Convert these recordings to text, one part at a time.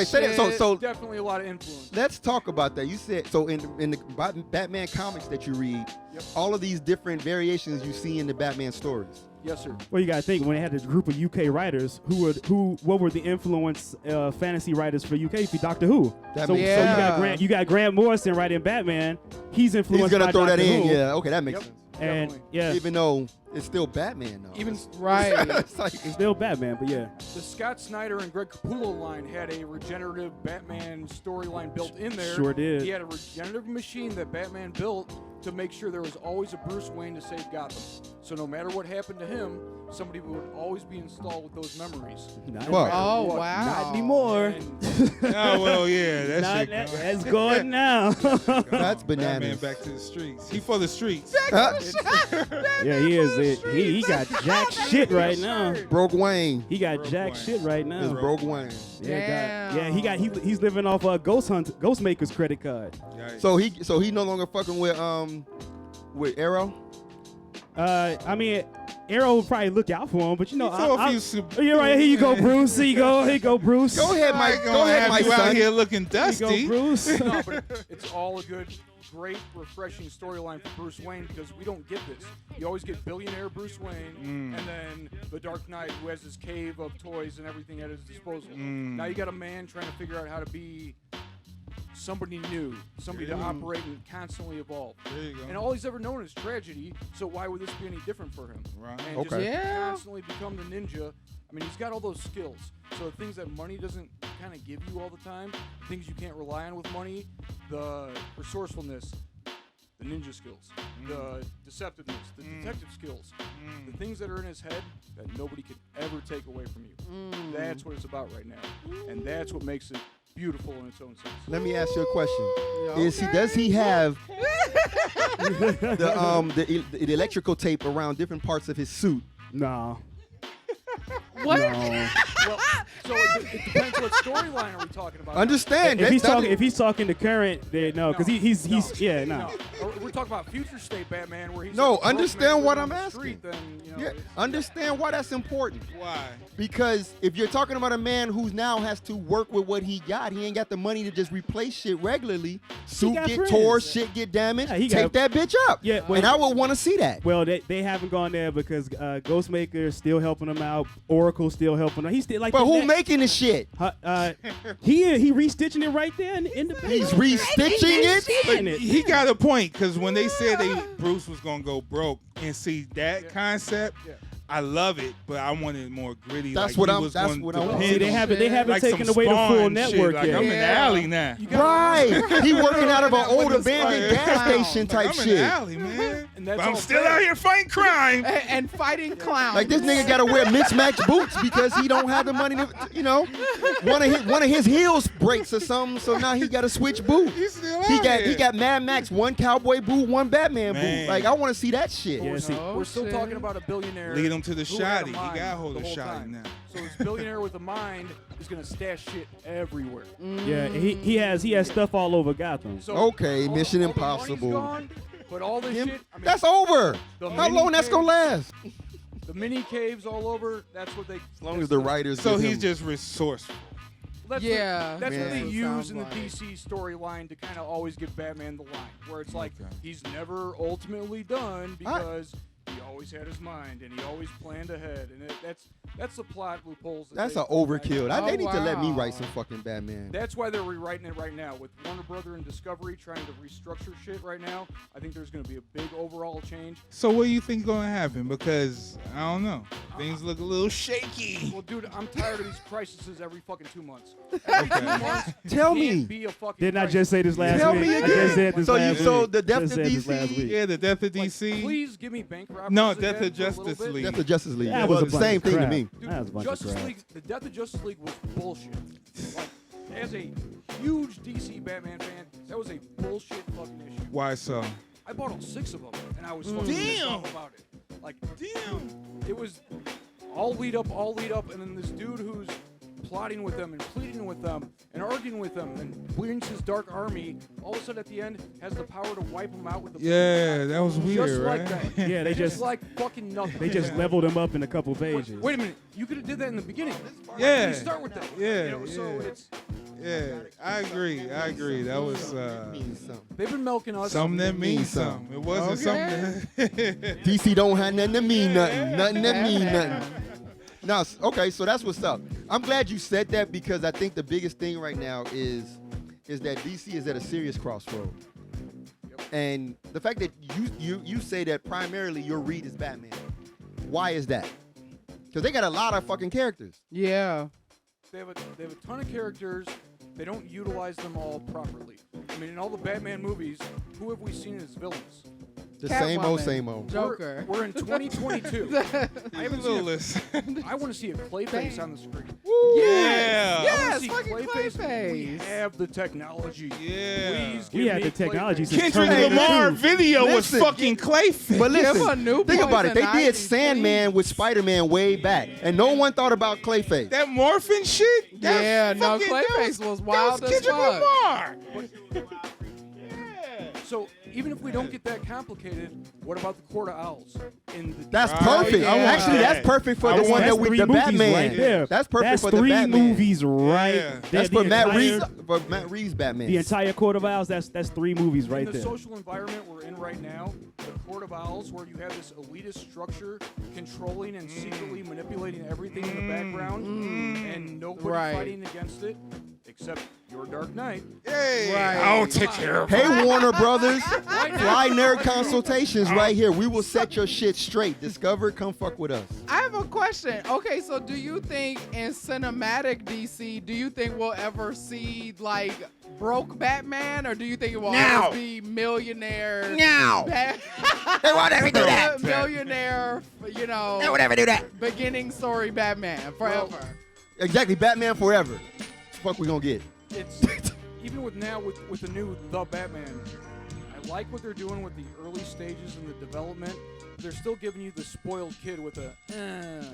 say that. So definitely a lot of influence. let's talk about that. You said so in the Batman comics that you read, all of these different variations you see in the Batman stories. Yes, sir. Well, you got to think when they had this group of UK writers, what were the influence fantasy writers for UK? Doctor Who. So you got Grant Morrison writing Batman. He's influenced. He's gonna by throw Doctor that in. Who. Yeah. Okay, that makes sense. And even though it's still Batman though. Even it's like it's still Batman, but yeah. The Scott Snyder and Greg Capullo line had a regenerative Batman storyline built in there. Sure did. He had a regenerative machine that Batman built to make sure there was always a Bruce Wayne to save Gotham. So no matter what happened to him, somebody would always be installed with those memories. Wow. Not anymore. Well, yeah, that's going now. That's bananas. Batman back to the streets. He for the streets. Yeah, he is. He got jack shit right now. Broke Wayne. He got jack shit right now. It's Broke Wayne. He's living off a Ghostmaker's credit card. So he no longer fucking with Arrow. I mean, Arrow will probably look out for him, but you're right. Here you go, Bruce. Here you go, Bruce. Go ahead, Mike. Go ahead, Mike. You out here looking dusty. Here you go, Bruce. No, but it's all a good, great, refreshing storyline for Bruce Wayne because we don't get this. You always get billionaire Bruce Wayne and then the Dark Knight who has his cave of toys and everything at his disposal. Now you got a man trying to figure out how to be somebody new, somebody to operate and constantly evolve. There you go. And all he's ever known is tragedy, so why would this be any different for him? Right. And just constantly become the ninja. I mean, he's got all those skills. So the things that money doesn't kind of give you all the time, things you can't rely on with money, the resourcefulness, the ninja skills, the deceptiveness, the detective skills, the things that are in his head that nobody could ever take away from you. That's what it's about right now. And that's what makes it beautiful in its own sense. Let me ask you a question. Does he have the electrical tape around different parts of his suit? No. What? No. Well, so it depends what storyline are we talking about. Understand. If he's talking the current, then no, because he's no. We're talking about future state Batman where he's understand what I'm asking. Street, then, understand why that's important. Why? Because if you're talking about a man who now has to work with what he got, he ain't got the money to just replace shit regularly. Suit get tore, shit get damaged. Take that bitch up. Yeah, and I would want to see that. Well, they haven't gone there because Ghostmaker is still helping him out. Oracle's still helping him. He's still like. But who making the shit? He restitching it right there in the. He's restitching it. He got a point because when they said Bruce was gonna go broke and see that concept. Yeah. I love it, but I wanted more gritty. That's like what I want. See, they haven't taken away the full network yet. Like I'm in the alley now. Right. He working out of an old abandoned gas station type shit. I'm in the alley, man. But I'm still out here fighting crime. And fighting clowns. Like this nigga got to wear mismatched boots because he don't have the money to, one of his heels breaks or something, so now he got to switch boots. He got Mad Max, one cowboy boot, one Batman boot. Like I want to see that shit. Yeah, we're still talking about a billionaire. Lead him to the shoddy. He got hold of shoddy now. So this billionaire with a mind is gonna stash shit everywhere. Yeah, he has stuff all over Gotham. So okay, Mission all Impossible. The money's gone, but all this shit, I mean, that's over. How long that's gonna last? The mini caves all over. That's what they. As long as the writers. So he's just resourceful. That's what they use in the DC storyline to kind of always give Batman the line, where it's like he's never ultimately done because he always had his mind and he always planned ahead, and that's the plot loopholes. That's an overkill. They need to let me write some fucking Batman. That's why they're rewriting it right now with Warner Brother and Discovery trying to restructure shit right now. I think there's going to be a big overall change. So what do you think is going to happen? Because I don't know, things look a little shaky. Well, dude, I'm tired of these crises every fucking 2 months. Tell me. Didn't I just say this last week? Tell me again. I just said this last week. So the death of DC. Yeah, the death of DC. Please give me bank robberies. No, death of Justice League. Death of Justice League. That was was the a same bunch thing of to me. That was a bunch of crap. The death of Justice League was bullshit. Like, as a huge DC Batman fan, that was a bullshit fucking issue. Why so? I bought all 6 of them, and I was fucking pissed off about it. Like, damn, it was all lead up, and then this dude who's plotting with them and pleading with them and arguing with them and brings his dark army, all of a sudden at the end has the power to wipe them out with the that was weird, just right? like that. Yeah, they just like fucking nothing. They just leveled him up in a couple pages. Wait a minute, you could have did that in the beginning. Yeah. You start with that. Yeah, So Yeah, I agree. That was Means something. They've been milking us. something that means something. It wasn't something. DC don't have nothing to mean nothing. Nothing to mean nothing. No, okay, so that's what's up. I'm glad you said that because I think the biggest thing right now is that DC is at a serious crossroad. And the fact that you say that primarily your read is Batman. Why is that? Because they got a lot of fucking characters. Yeah. They have a ton of characters. They don't utilize them all properly. I mean, in all the Batman movies, who have we seen as villains? The Catwoman. same old. Joker. We're in 2022. I haven't seen I want to see a Clayface on the screen. Yeah. Yes, I fucking wanna see We Clayface. have the technology. Yeah. Please give We had me the technology Clayface. since Kendrick Terminator Lamar 2. video Listen. was fucking Clayface. But Give listen, a new think boys about it. in They 90s, did Sandman with Spider-Man way back, and no one thought about Clayface. That morphin shit. That Yeah, no, fucking- Clayface that was wild that as was Kendrick fuck. Lamar. So even if we don't get that complicated, what about the Court of Owls? That's Right. perfect. Yeah. I want Actually, that. that's perfect for I the want one that. that That's we three the movies Batman. right there. That's perfect That's for the three Batman. movies right Yeah. there. That's The for Matt entire- Reeves. For Matt Reeves Batman. The entire Court of Owls. That's three movies right in the there. social environment we're in right now, the Court of Owls, where you have this elitist structure controlling and secretly manipulating everything in the background, and nobody Right. fighting against it, except your Dark Knight. Hey, Right. I'll take care of it. Hey, Warner Brothers, Fly Nerd Consultations right here. We will set your shit straight. Discover, come fuck with us. I have a question. Okay, so do you think in cinematic DC, do you think we'll ever see like broke Batman, or do you think it will No. always be millionaire? No. Bat- They won't ever do that. millionaire, you know. They would ever do that. Beginning story Batman forever. Exactly, Batman forever. Fuck we gonna get. It's even with now with the new The Batman. I like what they're doing with the early stages in the development. They're still giving you the spoiled kid with a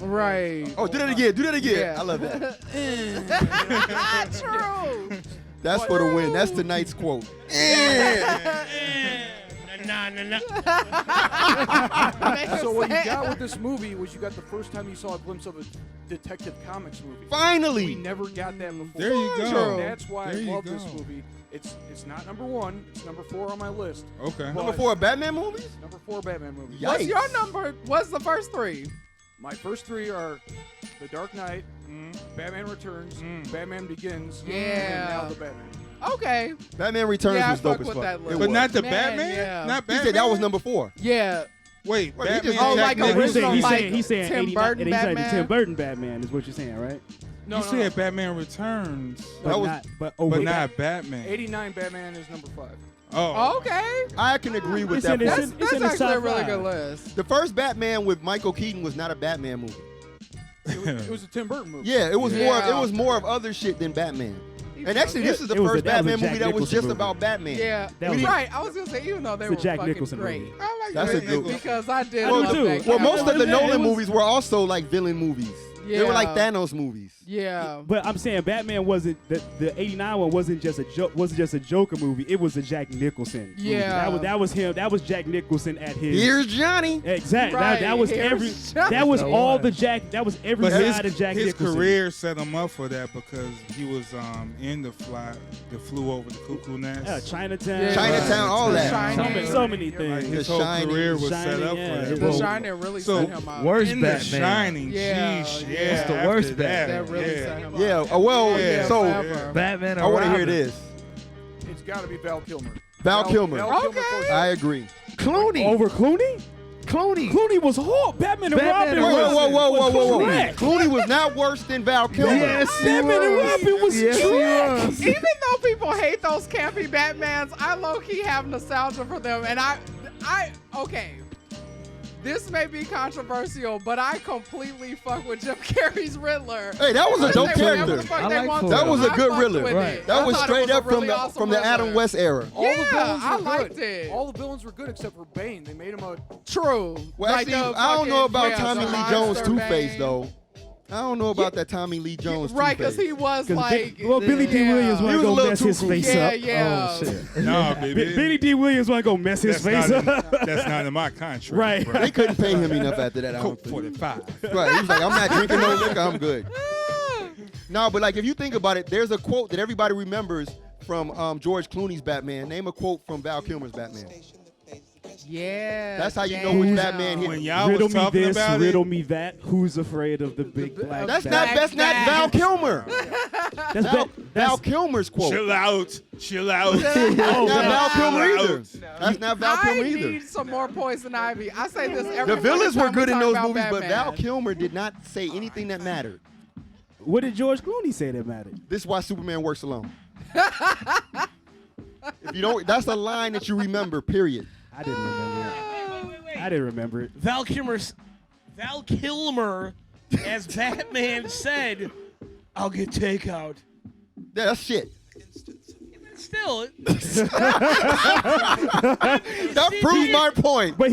Right. Oh, do that again. Do that again. Yeah. I love that. True. That's for the win. That's tonight's quote. So what you got with this movie was you got the first time you saw a glimpse of a Detective Comics movie. We Finally. never got that before. There you go. True. That's why There I you love this go. movie. It's not number 1. It's number 4 on my list. Okay. Number 4 Batman movies? Number 4 Batman movie. Yikes. What's your number? What's the first three? My first 3 are The Dark Knight, Batman Returns, Batman Begins, and Yeah. now The Batman. Okay. Batman Returns Yeah, I was dope fuck as with fuck. that It list. But was. not the Man, Batman? yeah. Not He Batman? said that was number 4. Yeah. Wait, Wait, he Batman. just- Oh, Jack like Nicholson? original, He's like saying, he's saying Tim 89 Burton he's saying the Batman? Tim Burton Batman is what you're saying, right? No, You no, said Batman Returns, But That was- not, but but not Batman. 89 Batman is number 5. Oh. Okay. I can agree with It's that. in his- part. it's That's in the actually a top really 5. good list. The first Batman with Michael Keaton was not a Batman movie. It was a Tim Burton movie. Yeah, it was Yeah. more of other shit than Batman. And actually, this is the It was first a- that was a Batman Jack movie that was Nicholson just movie. about Batman. Yeah. That was- Right. I was gonna say, even though they It's a were Jack fucking Nicholson great. movie. I like That's Jack a good one. Nicholson. Because I did Well, love too. that. Well, most of the Yeah, it Nolan was- movies were also like villain movies. They were like Yeah. Thanos movies. Yeah. But I'm saying Batman wasn't the '89 one wasn't just a Joker movie. It was a Jack Nicholson. movie. Yeah. that was him. That was Jack Nicholson at his. Here's Johnny. Exactly. Right, That was here's every. Johnny. That was That all was. the Jack. That was every But side of Jack his Nicholson. career set him up for that because he was in the flew over the cuckoo nest. Yeah, Chinatown. Yeah. Chinatown, all The that. Shining. So many Like things. his The whole Shining, career was set Shining, up yeah. for His that. The whole- Shining really So, set him up. Worst in Batman. The Shining, Yeah, sheesh, yeah. yeah. It's the after worst that, That really yeah. set him up. Yeah. Well, Yeah. so forever. Batman. I want to hear this. It's got to be Val Kilmer. Val Kilmer. Okay. for sure. I agree. Clooney. Over Clooney? Clooney. Clooney was hard. Batman and Batman Robin. and Whoa, was- whoa, whoa, whoa, was whoa, whoa. trash. Clooney was not worse than Val Kilmer. Yes, he Batman and was. Robin was Yes, he trash. was. Even though people hate those campy Batmans, I low-key have nostalgia for them. And okay. This may be controversial, but I completely fuck with Jim Carrey's Riddler. Hey, that was a dope Say whatever character. the fuck I they like want Ford. to. That was a I good fucked Riddler. with Right. it. That I was thought it straight a up really awesome from the Riddler. Adam West era. All the Yeah, villains were I good. liked it. All the villains were good except for Bane. They made him a True. Well, Like actually, the I don't know fucking- about yeah, Tommy the Lee Jones monster Two-Face, Bane. though. I don't know about that Tommy Lee Jones Right, because Two-Face. he was 'Cause like. Billy D. Williams He want was to a go little mess too his cool. face Yeah, up. yeah. Oh shit. No, baby. Billy D. Williams want to go mess his face up. That's not in my contract. Right. bro. They couldn't pay him enough after that. I don't Coke think. 45. Right, he was like, I'm not drinking no liquor. I'm good. No, but like if you think about it, there's a quote that everybody remembers from George Clooney's Batman. Name a quote from Val Kilmer's Batman. Yeah. That's how you know which Batman hit. When y'all Riddle was me talking this, about riddle it, me that. Who's afraid of the big black That's bat? not Val Kilmer. That's Val Kilmer's quote. chill out. That's not Val Kilmer either. That's not Val Kilmer I either. need some more Poison Ivy. I say this every The villains time were good we in talk those about movies, but Batman. Val Kilmer did not say anything that mattered. What did George Clooney say that mattered? This is why Superman works alone. If you don't, that's a line that you remember. Period. I didn't remember it. I didn't remember it. Val Kilmer, as Batman said, "I'll get takeout." Yeah, that's shit. Still, That proves my point. But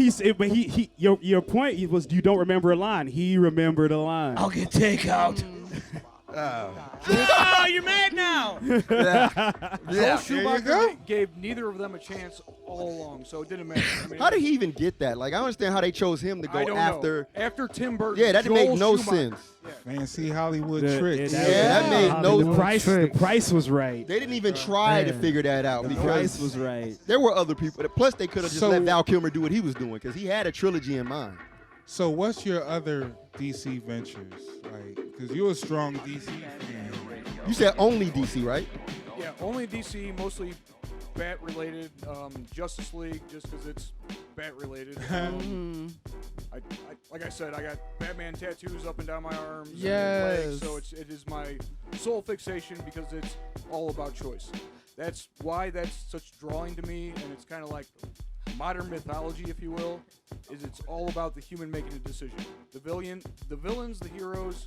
your point was you don't remember a line. He remembered a line. I'll get takeout. Oh, you're mad now. Yeah. Schumacher gave neither of them a chance all along, so it didn't matter. I mean, How did he even get that? Like, I understand how they chose him to I go don't after. know. After Tim Burton. Yeah, that Joel made no Schumacher. sense. fancy Hollywood The- tricks. that made no the price. The price was right. They didn't even try to Man. figure that out The because price was right. there were other people. Plus, they could have just So- let Val Kilmer do what he was doing because he had a trilogy in mind. So what's your other DC ventures? Like, because you're a strong DC fan. You said only DC, right? Yeah, only DC, mostly Bat related. Justice League, just because it's Bat related. Like I said, I got Batman tattoos up and down my arms and legs, so it is my sole fixation because it's all about choice. That's why that's such drawing to me, and it's kind of like modern mythology, if you will, is it's all about the human making a decision. The villains, the heroes,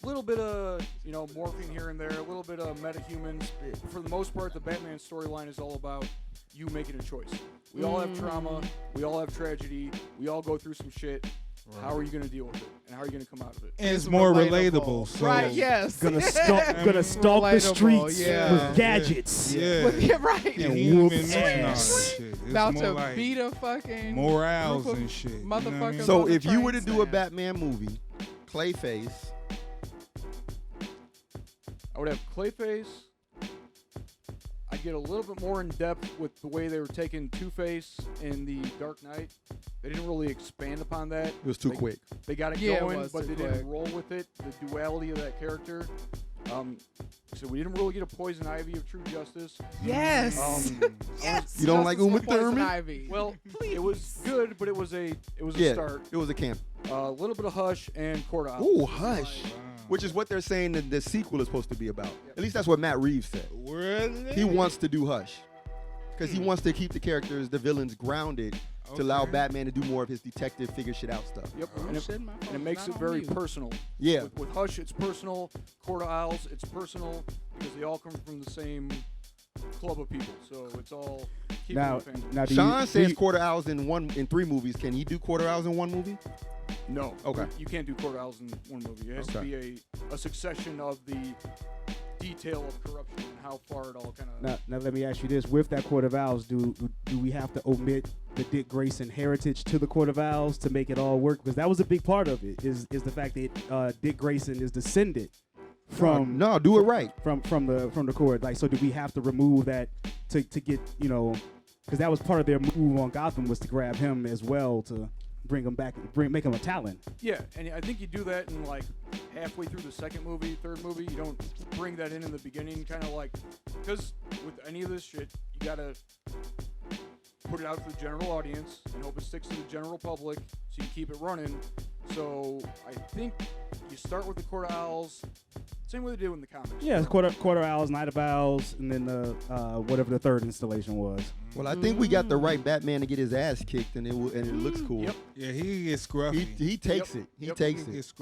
a little bit of, morphing here and there, a little bit of meta-humans. For the most part, the Batman storyline is all about you making a choice. We all have trauma. We all have tragedy. We all go through some shit. Right. How are you going to deal with it? And how are you going to come out of it? And it's more relatable. So Right, yes. Gonna stalk the streets yeah. with gadgets. Yeah. Yeah, right. And And he whoop even mentioned all that ass. shit. It's About more to like beat a fucking morals group of and shit. You know what I mean? motherfuckers. So on the if you were to train do a stand. Batman movie, Clayface, I would have Clayface. I'd get a little bit more in depth with the way they were taking Two-Face in the Dark Knight. They didn't really expand upon that. it was too quick. They got it Yeah, it going, was but too they quick. didn't roll with it. The duality of that character. So we didn't really get a Poison Ivy of True Justice. Yes. Yes. You don't like Justice Uma for Poison Thurman? Ivy. Well, it was good, but it was a Yeah, start. it was a camp. A little bit of Hush and Court of Owls. Ooh, Hush. Which is what they're saying that the sequel is supposed to be about. At least that's what Matt Reeves said. Really? He wants to do Hush. Because he wants to keep the characters, the villains, grounded to allow Okay. Batman to do more of his detective figure shit out stuff. Yep, and shit, my it phone's makes not it on very mute. personal. Yeah. With Hush, it's personal. Court of Owls, it's personal because they all come from the same club of people. So it's all keeping Now, the family. now do Sean you, says do you, quarter hours in 3 movies. Can he do quarter hours in 1 movie? No. Okay. You can't do Court of Owls in one movie. It has to be a succession of the detail of corruption and how far it all kind of. now let me ask you this: with that Court of Owls, do we have to omit the Dick Grayson heritage to the Court of Owls to make it all work? Because that was a big part of it. Is the fact that Dick Grayson is descended from No, do it right. from the court. Like, so do we have to remove that to get because that was part of their move on Gotham was to grab him as well to bring him back, make him a Talon. Yeah, and I think you do that in like halfway through the second movie, third movie. You don't bring that in the beginning, kind of like, because with any of this shit, you gotta put it out to the general audience and hope it sticks to the general public, so you keep it running. So I think you start with the Court of Owls, same way they do in the comics. Yeah, it's Quarter Owls, Night of Owls, and then whatever the third installation was. Well, I think we got the right Batman to get his ass kicked, and it looks cool. Yep. Yeah, he gets scruffy. He takes Yep. it. He Yep. takes He it. gets scruffy.